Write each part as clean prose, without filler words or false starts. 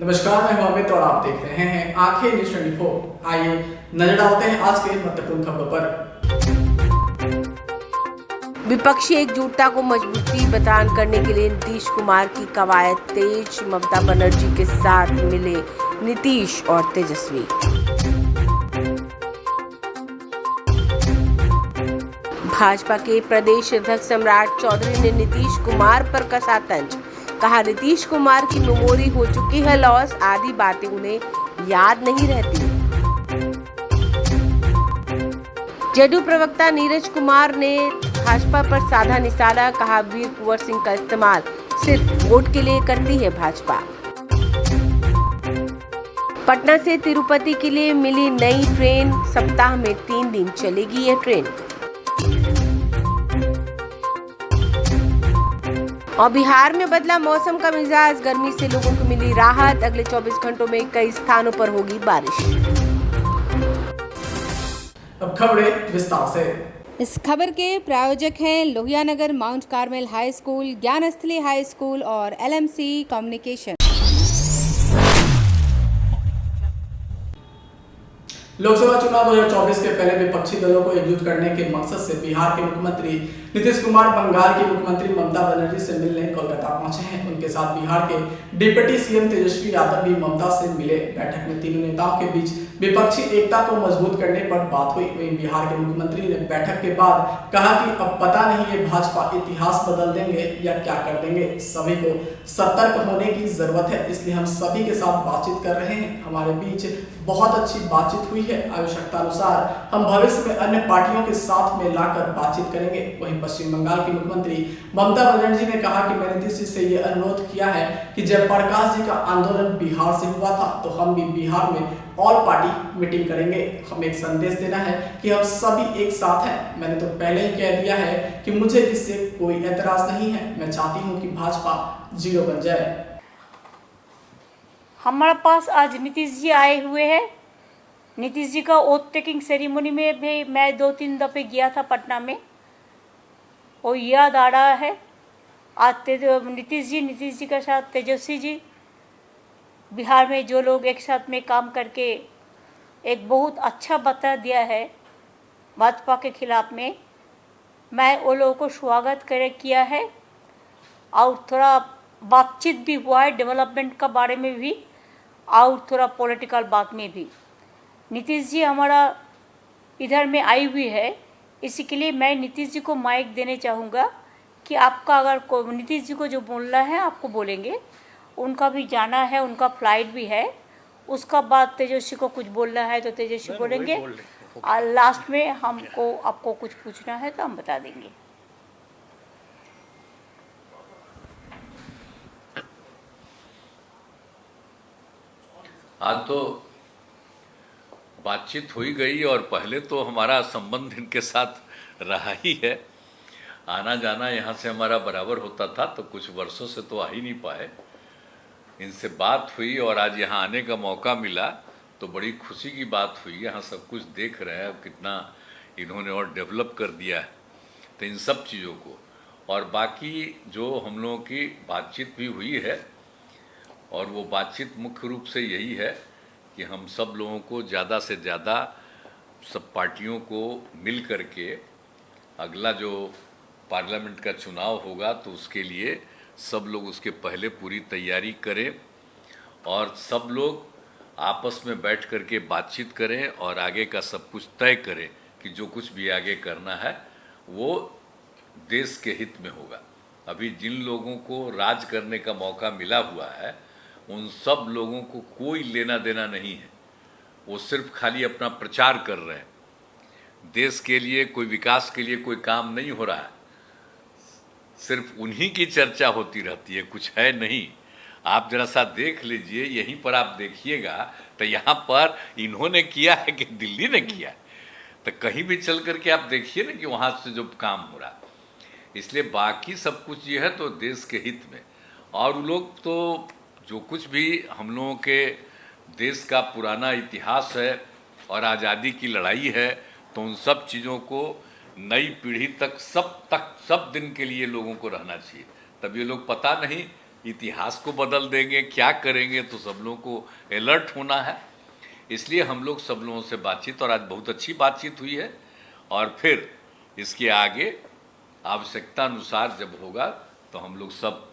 नमस्कार, मैं हूं अमित और आप देख रहे हैं आंखें न्यूज 24। आइए नजर डालते हैं आज के महत्वपूर्ण खबरों पर। विपक्षी एकजुटता को मजबूती प्रदान करने के लिए नीतीश कुमार की कवायद तेज। ममता बनर्जी के साथ मिले नीतीश और तेजस्वी। भाजपा के प्रदेश अध्यक्ष सम्राट चौधरी ने नीतीश कुमार पर कसा तंज। कहा, नीतीश कुमार की मेमोरी हो चुकी है लॉस, आधी बातें उन्हें याद नहीं रहती। जदयू प्रवक्ता नीरज कुमार ने भाजपा पर साधा निशाना। कहा, वीर कुंवर सिंह का इस्तेमाल सिर्फ वोट के लिए करती है भाजपा। पटना से तिरुपति के लिए मिली नई ट्रेन, सप्ताह में 3 दिन चलेगी यह ट्रेन। और बिहार में बदला मौसम का मिजाज, गर्मी से लोगों को मिली राहत। अगले 24 घंटों में कई स्थानों पर होगी बारिश। अब खबरें विस्तार से। इस खबर के प्रायोजक हैं Lohia Nagar Mount Carmel High School, Gyansthali High School और LMC कम्युनिकेशन। लोकसभा चुनाव 2024 के पहले विपक्षी दलों को एकजुट करने के मकसद से बिहार के मुख्यमंत्री नीतीश कुमार बंगाल की मुख्यमंत्री ममता बनर्जी से मिलने कोलकाता पहुंचे हैं। उनके साथ बिहार के डिप्टी सीएम तेजस्वी यादव भी ममता से मिले। बैठक में तीनों नेताओं के बीच विपक्षी एकता को मजबूत करने पर बात हुई। वहीं बिहार के मुख्यमंत्री ने बैठक के बाद कहा कि अब पता नहीं ये भाजपा इतिहास बदल देंगे या क्या कर देंगे। सभी को सतर्क होने की जरूरत है, इसलिए हम सभी के साथ बातचीत कर रहे हैं। हमारे बीच बहुत अच्छी बातचीत हुई है। आवश्यकता अनुसार हम भविष्य में अन्य पार्टियों के साथ में लाकर बातचीत करेंगे। वहीं पश्चिम बंगाल की मुख्यमंत्री ममता बनर्जी ने कहा कि मैंने नीतीश जी से ये अनुरोध किया है कि जयप्रकाश जी का आंदोलन बिहार से हुआ था, तो हम भी बिहार में ऑल पार्टी मीटिंग करेंगे। हमें एक संदेश देना है कि हम सभी एक साथ हैं। मैंने तो पहले ही कह दिया है कि मुझे इससे कोई एतराज नहीं है। मैं चाहती हूँ कि भाजपा जीरो बन जाए। हमारे पास आज नीतीश जी आए हुए हैं। नीतीश जी का ओथ टेकिंग सेरेमनी में भी मैं 2-3 दफ़े गया था पटना में, वो याद आ रहा है। आज नीतीश जी के साथ तेजस्वी जी, बिहार में जो लोग एक साथ में काम करके एक बहुत अच्छा बता दिया है भाजपा के खिलाफ में, मैं वो लोगों को स्वागत किया है। और थोड़ा बातचीत भी हुआ है डेवलपमेंट का बारे में भी और थोड़ा पॉलिटिकल बात में भी। नीतीश जी हमारा इधर में आई हुई है, इसी के लिए मैं नीतीश जी को माइक देने चाहूँगा कि आपका अगर नीतीश जी को जो बोलना है आपको बोलेंगे। उनका भी जाना है, उनका फ्लाइट भी है। उसका बाद तेजस्वी को कुछ बोलना है तो तेजस्वी बोलेंगे, और लास्ट में आपको कुछ पूछना है तो हम बता देंगे। आज तो बातचीत हुई गई और पहले तो हमारा संबंध इनके साथ रहा ही है। आना जाना यहाँ से हमारा बराबर होता था, तो कुछ वर्षों से तो आ ही नहीं पाए। इनसे बात हुई और आज यहाँ आने का मौका मिला तो बड़ी खुशी की बात हुई। यहाँ सब कुछ देख रहे हैं कितना इन्होंने और डेवलप कर दिया है, तो इन सब चीज़ों को और बाकी जो हम लोगों की बातचीत भी हुई है, और वो बातचीत मुख्य रूप से यही है कि हम सब लोगों को ज़्यादा से ज़्यादा सब पार्टियों को मिल कर के अगला जो पार्लियामेंट का चुनाव होगा तो उसके लिए सब लोग उसके पहले पूरी तैयारी करें और सब लोग आपस में बैठ कर के बातचीत करें और आगे का सब कुछ तय करें कि जो कुछ भी आगे करना है वो देश के हित में होगा। अभी जिन लोगों को राज करने का मौका मिला हुआ है उन सब लोगों को कोई लेना देना नहीं है। वो सिर्फ खाली अपना प्रचार कर रहे हैं। देश के लिए कोई विकास के लिए कोई काम नहीं हो रहा है, सिर्फ उन्हीं की चर्चा होती रहती है, कुछ है नहीं। आप जरा सा देख लीजिए, यहीं पर आप देखिएगा तो यहाँ पर इन्होंने किया है कि दिल्ली ने किया है, तो कहीं भी चल करके आप देखिए ना कि वहाँ से जो काम हो रहा है। इसलिए बाकी सब कुछ ये है तो देश के हित में। और लोग तो जो कुछ भी हम लोगों के देश का पुराना इतिहास है और आज़ादी की लड़ाई है, तो उन सब चीज़ों को नई पीढ़ी तक सब दिन के लिए लोगों को रहना चाहिए। तब ये लोग पता नहीं इतिहास को बदल देंगे, क्या करेंगे, तो सब लोगों को अलर्ट होना है। इसलिए हम लोग सब लोगों से बातचीत, और आज बहुत अच्छी बातचीत हुई है, और फिर इसके आगे आवश्यकता अनुसार जब होगा तो हम लोग सब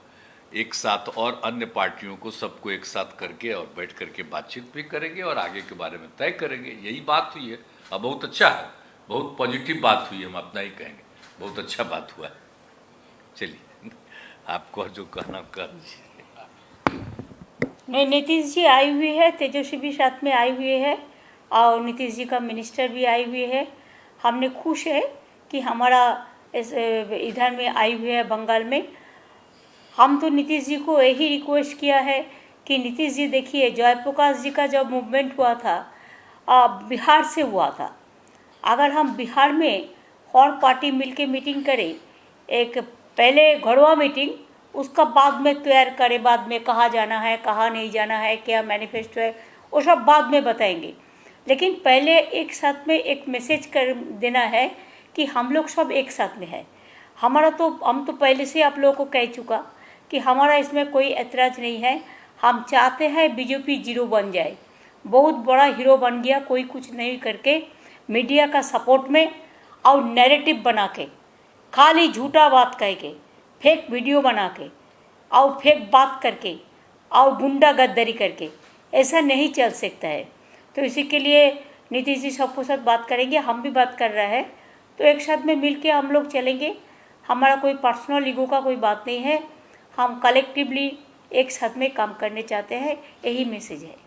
एक साथ और अन्य पार्टियों को सबको एक साथ करके और बैठ करके बातचीत भी करेंगे और आगे के बारे में तय करेंगे। यही बात हुई है। अब बहुत अच्छा है, बहुत पॉजिटिव बात हुई है, हम अपना ही कहेंगे, बहुत अच्छा बात हुआ है। चलिए, आपको जो कहना कर दीजिए। नहीं, नीतीश जी आई हुई है, तेजस्वी भी साथ में आई हुई है, और नीतीश जी का मिनिस्टर भी आई हुई है। हमने खुश है कि हमारा इधर में आई हुई है बंगाल में। हम तो नीतीश जी को यही रिक्वेस्ट किया है कि नीतीश जी देखिए, जयप्रकाश जी का जब मूवमेंट हुआ था बिहार से हुआ था। अगर हम बिहार में हर पार्टी मिलके मीटिंग करें, एक पहले घरवा मीटिंग, उसका बाद में तैयार करें, बाद में कहाँ जाना है, कहाँ नहीं जाना है, क्या मैनिफेस्टो है, वो सब बाद में बताएंगे। लेकिन पहले एक साथ में एक मैसेज कर देना है कि हम लोग सब एक साथ में है। हमारा तो हम तो पहले से आप लोगों को कह चुका कि हमारा इसमें कोई ऐतराज़ नहीं है। हम चाहते हैं बीजेपी जीरो बन जाए, बहुत बड़ा हीरो बन गया, कोई कुछ नहीं करके मीडिया का सपोर्ट में और नैरेटिव बना के, खाली झूठा बात कह के, फेक वीडियो बना के और फेक बात करके और गुंडा गद्दारी करके, ऐसा नहीं चल सकता है। तो इसी के लिए नीतीश जी सबको साथ बात करेंगे, हम भी बात कर रहे हैं, तो एक साथ में मिल के हम लोग चलेंगे। हमारा कोई पर्सनल ईगो का कोई बात नहीं है, हम कलेक्टिवली एक साथ में काम करने चाहते हैं, यही मैसेज है।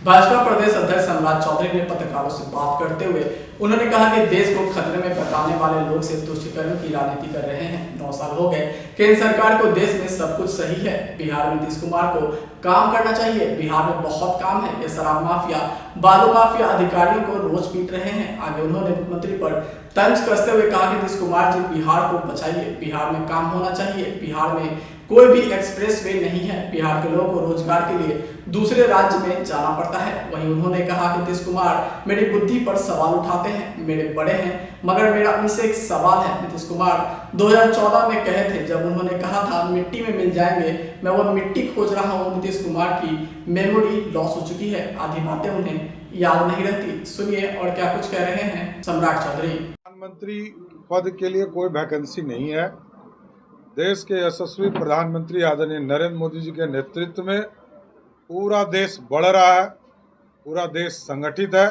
भाजपा प्रदेश अध्यक्ष सम्राट चौधरी ने पत्रकारों से बात करते हुए उन्होंने कहा कि देश को खतरे में बताने वाले लोग सिर्फ तुष्टीकरण की राजनीति कर रहे हैं। 9 साल हो गए केंद्र सरकार को, देश में सब कुछ सही है। बिहार में नीतीश कुमार को काम करना चाहिए, बिहार में बहुत काम है। ये शराब माफिया, बालू माफिया अधिकारियों को रोज पीट रहे हैं। आगे उन्होंने मुख्यमंत्री पर तंज कसते हुए कहा कि नीतीश कुमार जी बिहार को बचाइए, बिहार में काम होना चाहिए। बिहार में कोई भी एक्सप्रेस वे नहीं है, बिहार के लोगों को रोजगार के लिए दूसरे राज्य में जाना पड़ता है। वहीं उन्होंने कहा कि नीतीश कुमार मेरी बुद्धि पर सवाल उठाते हैं, मेरे बड़े हैं, मगर मेरा उनसे एक सवाल है। नीतीश कुमार 2014 में कहे थे, जब उन्होंने कहा था मिट्टी में मिल जाएंगे, मैं वो मिट्टी खोज रहा हूँ। नीतीश कुमार की मेमोरी लॉस हो चुकी है, आधी बातें उन्हें याद नहीं रहती। सुनिए और क्या कुछ कह रहे हैं सम्राट चौधरी। प्रधानमंत्री पद के लिए कोई वैकेंसी नहीं है। देश के यशस्वी प्रधानमंत्री आदरणीय नरेंद्र मोदी जी के नेतृत्व में पूरा देश बढ़ रहा है, पूरा देश संगठित है।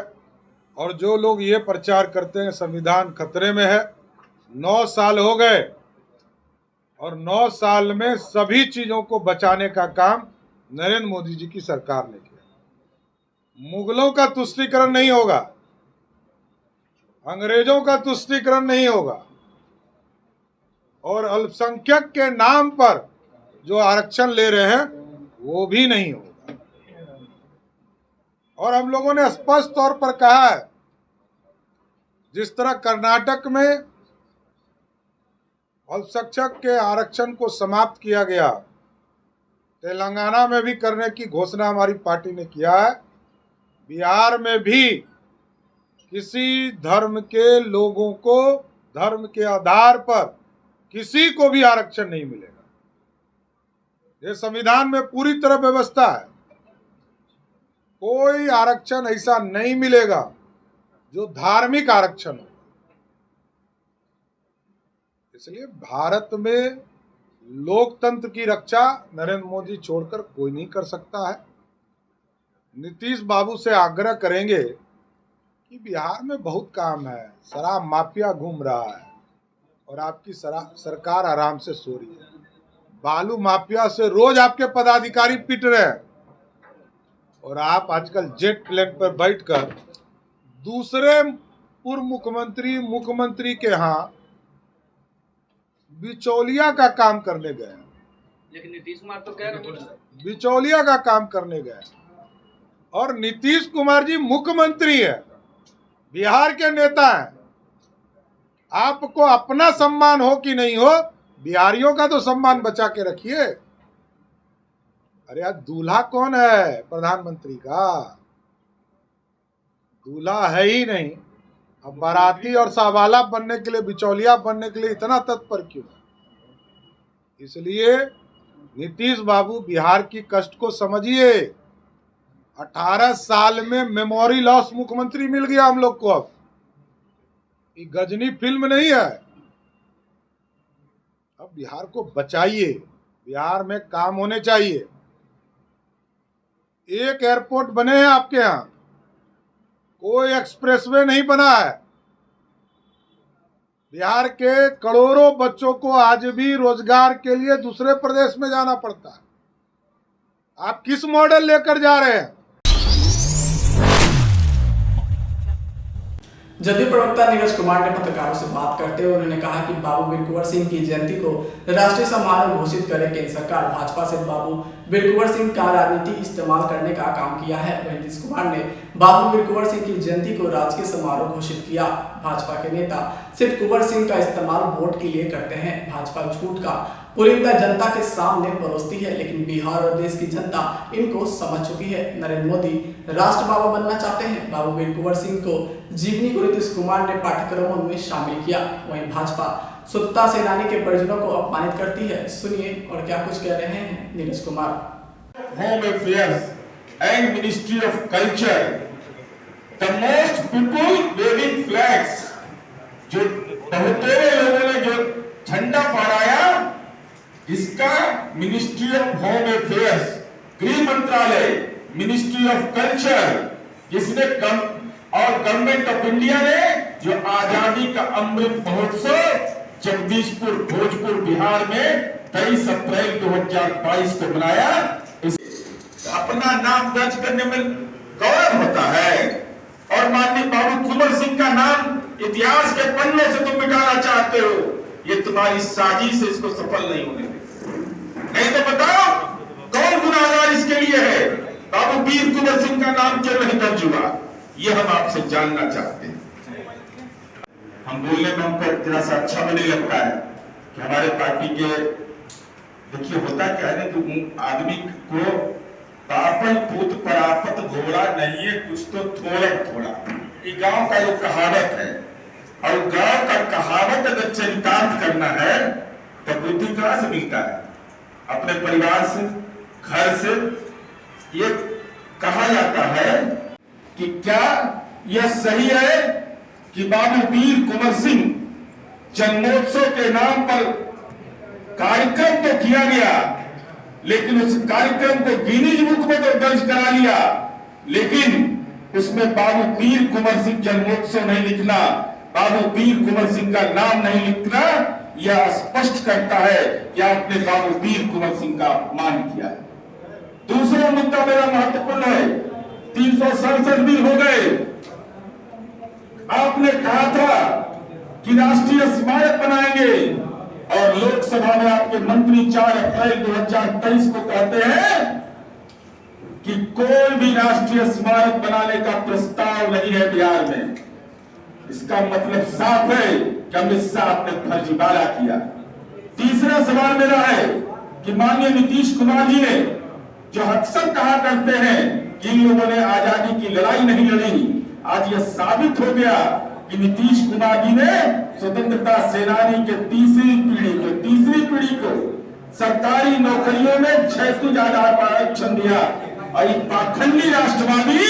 और जो लोग ये प्रचार करते हैं संविधान खतरे में है, 9 साल हो गए और 9 साल में सभी चीजों को बचाने का काम नरेंद्र मोदी जी की सरकार ने किया। मुगलों का तुष्टीकरण नहीं होगा, अंग्रेजों का तुष्टीकरण नहीं होगा, और अल्पसंख्यक के नाम पर जो आरक्षण ले रहे हैं वो भी नहीं होगा। और हम लोगों ने स्पष्ट तौर पर कहा है, जिस तरह कर्नाटक में अल्पसंख्यक के आरक्षण को समाप्त किया गया, तेलंगाना में भी करने की घोषणा हमारी पार्टी ने किया है। बिहार में भी किसी धर्म के लोगों को धर्म के आधार पर किसी को भी आरक्षण नहीं मिलेगा। ये संविधान में पूरी तरह व्यवस्था है। कोई आरक्षण ऐसा नहीं मिलेगा जो धार्मिक आरक्षण हो। इसलिए भारत में लोकतंत्र की रक्षा नरेंद्र मोदी छोड़कर कोई नहीं कर सकता है। नीतीश बाबू से आग्रह करेंगे कि बिहार में बहुत काम है, शराब माफिया घूम रहा है और आपकी सरकार आराम से सो रही है। बालू माफिया से रोज आपके पदाधिकारी पिट रहे हैं और आप आजकल जेट प्लेन पर बैठकर दूसरे पूर्व मुख्यमंत्री के यहाँ बिचौलिया का काम करने गए। लेकिन नीतीश कुमार तो कह रहे हैं बिचौलिया का काम करने गए। और नीतीश कुमार जी मुख्यमंत्री है, बिहार के नेता हैं। आपको अपना सम्मान हो कि नहीं हो, बिहारियों का तो सम्मान बचा के रखिए। अरे यार, दूल्हा कौन है प्रधानमंत्री का? दूल्हा है ही नहीं। अब बाराती और सावाला बनने के लिए, बिचौलिया बनने के लिए इतना तत्पर क्यों? इसलिए नीतीश बाबू बिहार की कष्ट को समझिए। 18 साल में मेमोरी लॉस मुख्यमंत्री मिल गया हम लोग को। अब ये गजनी फिल्म नहीं है। अब बिहार को बचाइए, बिहार में काम होने चाहिए। एक एयरपोर्ट बने हैं आपके यहाँ, कोई एक्सप्रेसवे नहीं बना है। बिहार के करोड़ों बच्चों को आज भी रोजगार के लिए दूसरे प्रदेश में जाना पड़ता है। आप किस मॉडल लेकर जा रहे हैं? जदयू प्रवक्ता नीरज कुमार ने पत्रकारों से बात करते हुए उन्होंने कहा कि बाबू वीर कुंवर सिंह की जयंती को राष्ट्रीय समारोह घोषित करे केंद्र सरकार। भाजपा से बाबू वीर कुंवर सिंह का राजनीति इस्तेमाल करने का काम किया है। वहीं नीतीश कुमार ने बाबू वीर कुंवर सिंह की जयंती को राजकीय समारोह घोषित किया। भाजपा के नेता सिर्फ कुंवर सिंह का इस्तेमाल वोट के लिए करते हैं। भाजपा झूठ का पुलिंदा जनता के सामने परोसती है, लेकिन बिहार और देश की जनता इनको समझ चुकी है। नरेंद्र मोदी राष्ट्र बाबा बनना चाहते हैं। बाबू वीर कुंवर सिंह को जीवनी को नीतीश कुमार ने पाठ्यक्रमों में शामिल किया। वहीं भाजपा स्वतंत्रता सेनानी के परिजनों को अपमानित करती है। सुनिए और क्या कुछ कह रहे हैं Neeraj Kumar. Home affairs and ministry of culture, the most people waving flags, जो बहुतेरे लोगों ने जो झंडा फहराया, इसका मिनिस्ट्री ऑफ होम अफेयर्स, गृह मंत्रालय, मिनिस्ट्री ऑफ कल्चर, जिसने और गवर्नमेंट ऑफ इंडिया ने जो आजादी का अमृत महोत्सव जगदीशपुर, भोजपुर, बिहार में 23 अप्रैल 2022 को मनाया, अपना नाम दर्ज करने में गौरव होता है। और माननीय बाबू कुंवर सिंह का नाम इतिहास के पन्नों से तुम मिटाना चाहते हो, ये तुम्हारी साजिश है, इसको सफल नहीं होने देते। नहीं तो बताओ कौन गुनाहगार इसके लिए है? बाबू वीर कुंवर सिंह का नाम क्यों नहीं दर्ज हुआ, ये हम आपसे जानना चाहते हैं। हम बोलने में हमको थोड़ा सा अच्छा भी नहीं लगता है कि हमारे पार्टी के, देखिए होता क्या है कि आदमी को पापन पूत परापत घोड़ा नहीं है, कुछ तो थोड़ा थोड़ा, ये गांव का जो कहावत है, और गांव का कहावत अगर चरितार्थ करना है तो बुद्धि कहां से मिलता है? अपने परिवार से, घर से। ये कहा जाता है कि क्या यह सही है कि बाबू वीर कुंवर सिंह जन्मोत्सव के नाम पर कार्यक्रम तो किया गया, लेकिन उस कार्यक्रम को गिनीज बुक में तो दर्ज करा लिया, लेकिन उसमें बाबू वीर कुंवर सिंह जन्मोत्सव नहीं लिखना, बाबू वीर कुंवर सिंह का नाम नहीं लिखना, यह स्पष्ट करता है कि आपने बाबू वीर कुंवर सिंह का अपमान किया है। दूसरा मुद्दा मेरा महत्वपूर्ण है, 367 दिन हो गए, आपने कहा था कि राष्ट्रीय स्मारक बनाएंगे, और लोकसभा में आपके मंत्री 4 अप्रैल 2023 को कहते हैं कि कोई भी राष्ट्रीय स्मारक बनाने का प्रस्ताव नहीं है बिहार में। इसका मतलब साफ है कि अमित शाह ने फर्जीवाड़ा किया। तीसरा सवाल मेरा है कि माननीय नीतीश कुमार जी ने जो अक्सर कहा करते हैं कि इन लोगों ने आजादी की लड़ाई नहीं लड़ी, आज यह साबित हो गया कि नीतीश कुमार जी ने स्वतंत्रता सेनानी के तीसरी पीढ़ी को सरकारी नौकरियों में 6 आधार पर आरक्षण दिया, और एक पाखंडी राष्ट्रवादी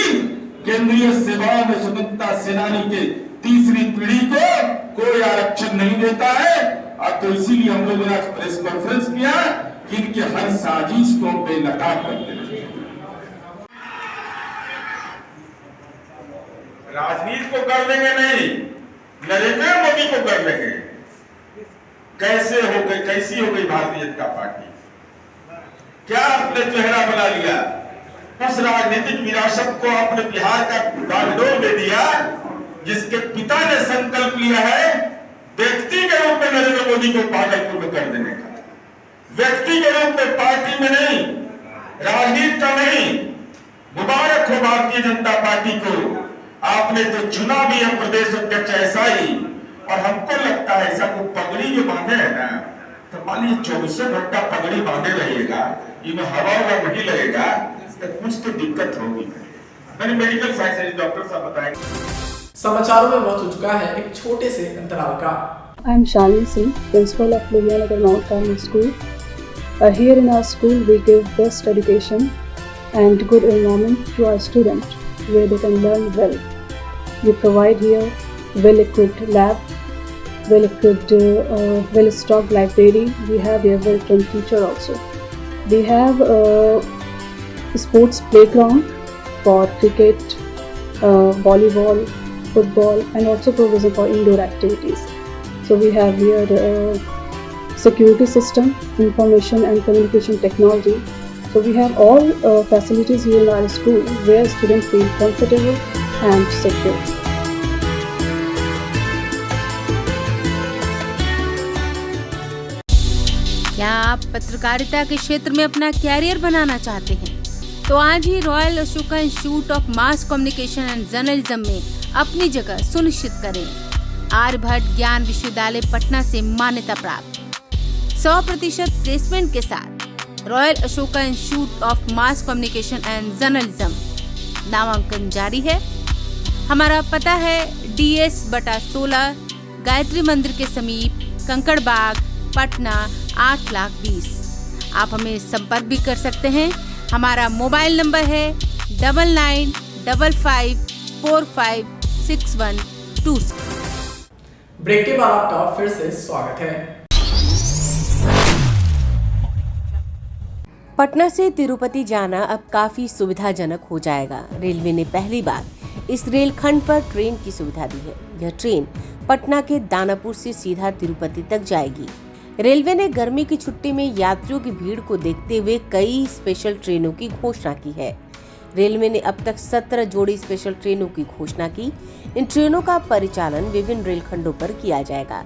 केंद्रीय सेवाओं में स्वतंत्रता सेनानी के तीसरी पीढ़ी को कोई आरक्षण नहीं देता है। और तो इसीलिए हम लोगों ने प्रेस कॉन्फ्रेंस किया कि इनके हर साजिश को बेनकाब करते हैं। राजनीति को कर लेंगे नहीं, नरेंद्र मोदी को कर लेंगे। कैसे हो गई, कैसी हो गई भारतीय जनता पार्टी? क्या आपने चेहरा बना लिया? उस राजनीतिक विरासत को आपने बिहार का बागडोर दे दिया, जिसके पिता ने संकल्प लिया है व्यक्ति के रूप में नरेंद्र मोदी को भागलपुर में कर देने का। व्यक्ति के रूप में, पार्टी में नहीं, राजनीति का नहीं। मुबारक हो भारतीय जनता पार्टी को, आपने तो चुना भी है प्रदेश अध्यक्ष ऐसा ही। और हमको लगता है ऐसा को पगड़ी जो बांधे है ना, तो मान लीजिए 24 घंटा पगड़ी बांधे रहिएगा, इनमें हवा नहीं लगेगा, तो कुछ तो दिक्कत होगी। मैंने मेडिकल साइंस डॉक्टर साहब बताया। समाचारों में वक्त हो चुका है एक छोटे से अंतराल का। I am Shalini Singh, principal of Lohiyanagar Mount Carmel School. Here in our school, we give best education and good environment to our students, where they can learn well. We provide here well-equipped lab, well-equipped, well-stocked library. We have here well-trained teacher also. We have a sports playground for cricket, volleyball, football, and also provision for indoor activities. So we have here security system, information and communication technology. So we have all facilities here in our school where students feel comfortable and secure. क्या आप पत्रकारिता के क्षेत्र में अपना career बनाना चाहते हैं? तो आज ही Royal Ashoka Institute of Mass Communication and Journalism में अपनी जगह सुनिश्चित करें। आर्यभट्ट ज्ञान विश्वविद्यालय पटना से मान्यता प्राप्त 100% प्लेसमेंट के साथ royal Ashoka Institute of Mass Communication and journalism नामांकन जारी है। हमारा पता है DS/16 गायत्री मंदिर के समीप कंकड़ बाग पटना 8,20,000। आप हमें संपर्क भी कर सकते हैं। हमारा मोबाइल नंबर है 9955456126। ब्रेक के बाद आपका फिर से स्वागत है। पटना से तिरुपति जाना अब काफी सुविधाजनक हो जाएगा। रेलवे ने पहली बार इस रेलखंड पर ट्रेन की सुविधा दी है। यह ट्रेन पटना के दानापुर से सीधा तिरुपति तक जाएगी। रेलवे ने गर्मी की छुट्टी में यात्रियों की भीड़ को देखते हुए कई स्पेशल ट्रेनों की घोषणा की है। रेलवे ने अब तक 17 जोड़ी स्पेशल ट्रेनों की घोषणा की। इन ट्रेनों का परिचालन विभिन्न रेलखंडों पर किया जाएगा।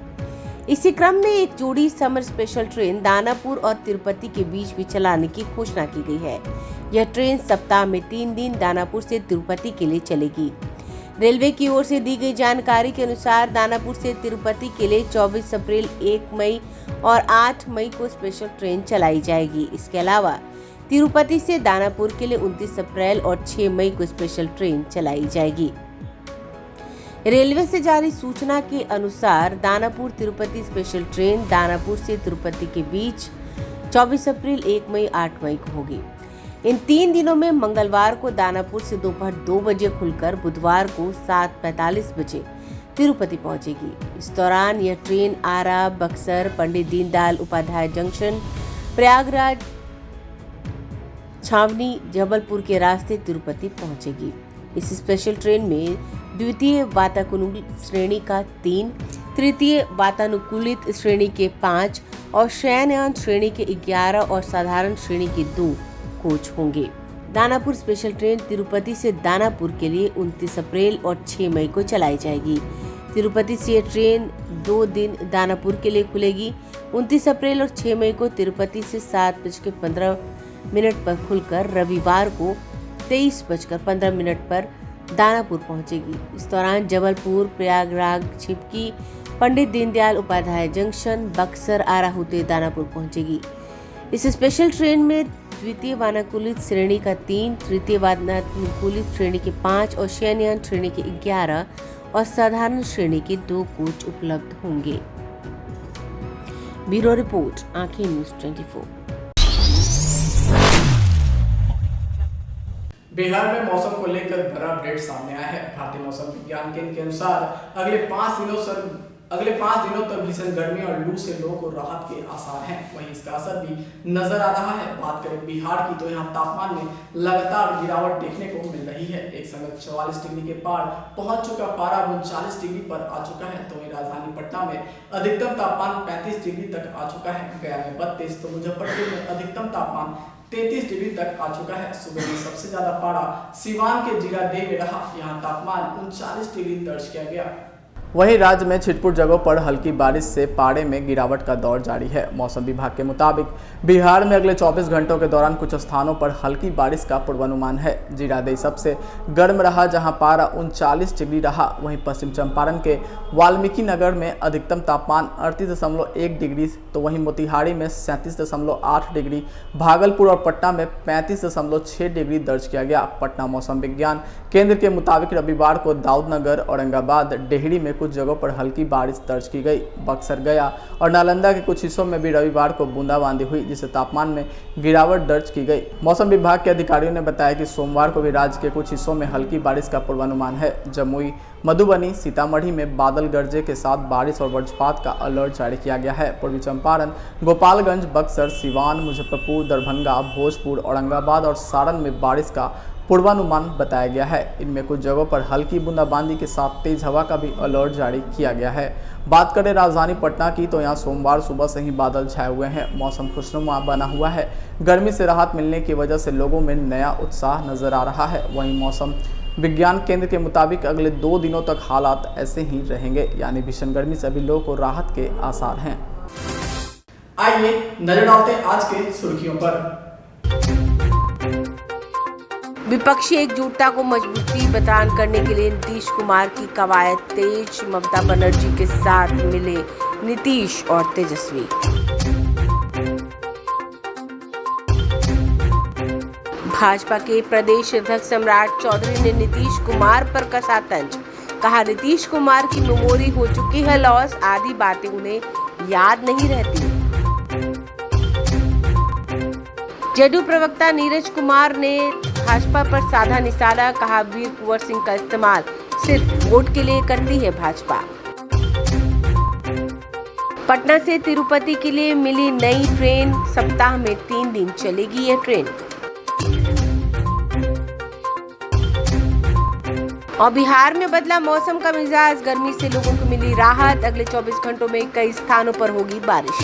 इसी क्रम में एक जोड़ी समर स्पेशल ट्रेन दानापुर और तिरुपति के बीच भी चलाने की घोषणा की गई है। यह ट्रेन सप्ताह में 3 दिन दानापुर से तिरुपति के लिए चलेगी। रेलवे की ओर से दी गई जानकारी के अनुसार दानापुर से तिरुपति के लिए 24 अप्रैल, 1 मई और 8 मई को स्पेशल ट्रेन चलाई जाएगी। इसके अलावा तिरुपति से दानापुर के लिए 29 अप्रैल और 6 मई को स्पेशल ट्रेन चलाई जाएगी। रेलवे से जारी सूचना के अनुसार दानापुर तिरुपति स्पेशल ट्रेन दानापुर से तिरुपति के बीच 24 अप्रैल, 1 मई, 8 मई को होगी। इन 3 दिनों में मंगलवार को दानापुर से दोपहर 2 बजे खुलकर बुधवार को 7:45 बजे तिरुपति पहुंचेगी। इस दौरान यह ट्रेन आरा, बक्सर, पंडित दीनदयाल उपाध्याय जंक्शन, प्रयागराज, छावनी, जबलपुर के रास्ते तिरुपति पहुंचेगी। इस स्पेशल ट्रेन में द्वितीय वातानुकूलित श्रेणी का 3, तृतीय वातानुकूलित श्रेणी के 5 और शयनयान श्रेणी के 11 और साधारण श्रेणी के 2 कोच होंगे। दानापुर स्पेशल ट्रेन तिरुपति से दानापुर के लिए 29 अप्रैल और 6 मई को चलाई जाएगी। तिरुपति से यह ट्रेन 2 दिन दानापुर के लिए खुलेगी। 29 अप्रैल और 6 मई को तिरुपति से 7:15 पर खुलकर रविवार को 23:15 पर दानापुर पहुंचेगी। इस दौरान जबलपुर, प्रयागराज, छिपकी, पंडित दीनदयाल उपाध्याय जंक्शन, बक्सर, आरा होते दानापुर पहुंचेगी। इस स्पेशल ट्रेन में द्वितीय वातानुकूलित श्रेणी का 3, तृतीय वातानुकूलित श्रेणी के 5 और शयनयान श्रेणी के 11 और साधारण श्रेणी के 2 कोच उपलब्ध होंगे। ब्यूरो रिपोर्ट, आंखें न्यूज़ 24। बिहार में मौसम को लेकर बड़ा अपडेट सामने आया है। भारतीय मौसम विज्ञान केंद्र के अनुसार अगले 5 दिनों तक भीषण गर्मी और लू से लोगों को राहत के आसार हैं। वहीं इसका असर भी नजर आ रहा है। बात करें बिहार की तो यहाँ तापमान में लगातार गिरावट देखने को मिल रही है। एक समय 44 डिग्री के पार पहुंच चुका पारा 39 डिग्री पर आ चुका है। तो वहीं राजधानी पटना में अधिकतम तापमान 35 डिग्री तक आ चुका है। गया में 32, तो मुजफ्फरपुर में अधिकतम तापमान 33 डिग्री तक आ चुका है। सुबह में सबसे ज्यादा पारा सीवान के जीरादेई में रहा। यहाँ तापमान 39 डिग्री दर्ज किया गया। वहीं राज्य में छिटपुट जगहों पर हल्की बारिश से पारे में गिरावट का दौर जारी है। मौसम विभाग के मुताबिक बिहार में अगले 24 घंटों के दौरान कुछ स्थानों पर हल्की बारिश का पूर्वानुमान है। जीरादेई सबसे गर्म रहा, जहां पारा 39 डिग्री रहा। वहीं पश्चिम चंपारण के वाल्मीकि नगर में अधिकतम तापमान 38.1 डिग्री, तो वहीं मोतिहारी में 37.8 डिग्री, भागलपुर और पटना में 35.6 डिग्री दर्ज किया गया। पटना मौसम विज्ञान केंद्र के मुताबिक रविवार को दाऊदनगर, औरंगाबाद, डेहरी में कुछ जगहों पर हल्की बारिश दर्ज की गई। बक्सर, गया और नालंदा के कुछ हिस्सों में भी रविवार को बूंदाबांदी हुई, जिससे तापमान में गिरावट दर्ज की गई। मौसम विभाग के अधिकारियों ने बताया कि सोमवार को भी राज्य के कुछ हिस्सों में हल्की बारिश का पूर्वानुमान है। जमुई, मधुबनी, सीतामढ़ी में बादल गरजे के साथ बारिश और वज्रपात का अलर्ट जारी किया गया है। पूर्वी चंपारण, गोपालगंज, बक्सर, सिवान, मुजफ्फरपुर, दरभंगा, भोजपुर, औरंगाबाद और सारण में बारिश का पूर्वानुमान बताया गया है। इनमें कुछ जगहों पर हल्की बूंदाबांदी के साथ तेज हवा का भी अलर्ट जारी किया गया है। बात करें राजधानी पटना की, तो यहाँ सोमवार सुबह से ही बादल छाए हुए हैं। मौसम खुशनुमा बना हुआ है। गर्मी से राहत मिलने की वजह से लोगों में नया उत्साह नजर आ रहा है। वहीं मौसम विज्ञान केंद्र के मुताबिक अगले 2 दिनों तक हालात ऐसे ही रहेंगे, यानी भीषण गर्मी से अभी लोगों को राहत के आसार हैं। आइए नजर डालते हैं आज के सुर्खियों पर। विपक्षी एकजुटता को मजबूती प्रदान करने के लिए नीतीश कुमार की कवायद तेज। ममता बनर्जी के साथ मिले नीतीश और तेजस्वी। भाजपा के प्रदेश अध्यक्ष सम्राट चौधरी ने नीतीश कुमार पर कसा तंज। कहा, नीतीश कुमार की मेमोरी हो चुकी है लॉस, आदि बातें उन्हें याद नहीं रहती। जदयू प्रवक्ता नीरज कुमार ने भाजपा पर साधा निशाना। कहा, वीर कुंवर सिंह का इस्तेमाल सिर्फ वोट के लिए करती है भाजपा। पटना से तिरुपति के लिए मिली नई ट्रेन, सप्ताह में 3 दिन चलेगी ये ट्रेन। और बिहार में बदला मौसम का मिजाज, गर्मी से लोगों को मिली राहत। अगले 24 घंटों में कई स्थानों पर होगी बारिश।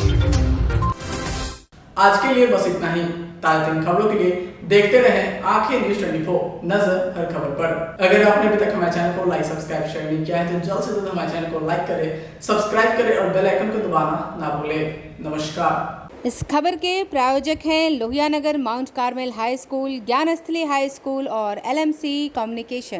आज के लिए बस इतना ही। ताज़ा खबरों के लिए देखते रहें आंखें न्यूज़ 24, नजर हर खबर पर। अगर आपने अभी तक हमारे चैनल को लाइक, सब्सक्राइब, शेयर नहीं किया है तो जल्द से जल्द हमारे चैनल को लाइक करें, सब्सक्राइब करें और बेल आइकन को दबाना ना भूलें। नमस्कार। इस खबर के प्रायोजक हैं Lohia Nagar Mount Carmel High School, Gyansthali High School और LMC कम्युनिकेशन।